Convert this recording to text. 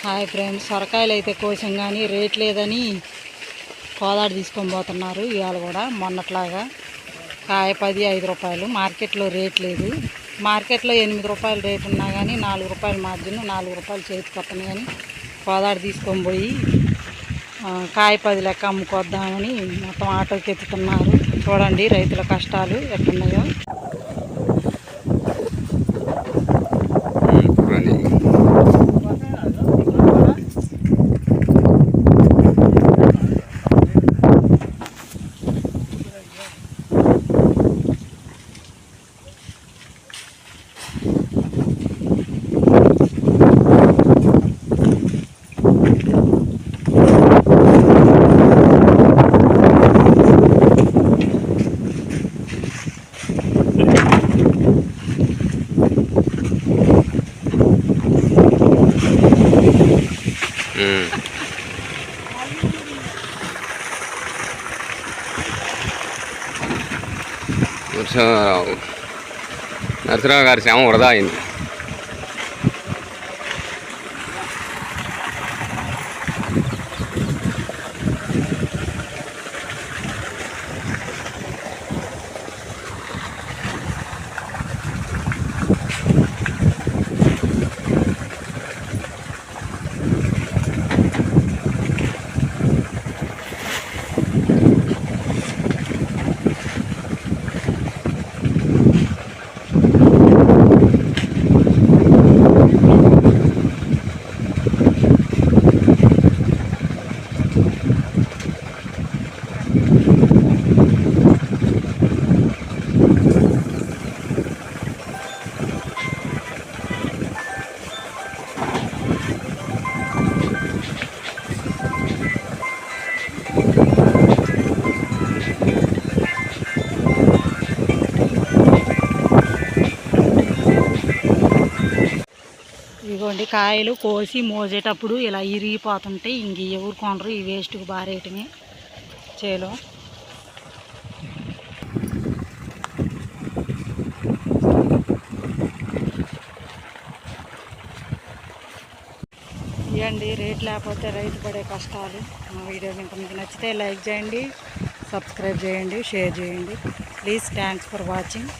Hi friends, సొరకాయలు అయితే కోసాం కానీ రేట్ లేదని కోదాడు తీసుకొని పోతున్నారు. ఇవాళ కూడా మొన్నట్లాగా కాయ 10-5 రూపాయలు. మార్కెట్లో రేట్ లేదు. మార్కెట్లో 8 రూపాయలు రేటు ఉన్నా కానీ 4 రూపాయల మార్జిన్, 4 రూపాయలు చేతికి వస్తున్నాయి. కానీ కోదాడు తీసుకొని పోయి కాయ 10 లెక్క అమ్ముకొద్దామని మొత్తం ఆటోకి ఎత్తుతున్నారు. చూడండి రైతుల కష్టాలు ఎట్టున్నాయో. నరసరావు గారి శ్రమ వృధా అయింది. ఇదిగోండి కాయలు కోసి మోసేటప్పుడు ఇలా ఇరిగిపోతుంటాయి. ఇంక ఎవరు కొనరు, ఈ వేస్ట్కి బారేయటమే చేలో. ఇవ్వండి రేట్ లేకపోతే రైతు పడే కష్టాలు. మా వీడియో కనుక మీకు నచ్చితే లైక్ చేయండి, సబ్స్క్రైబ్ చేయండి, షేర్ చేయండి. Please thanks for watching.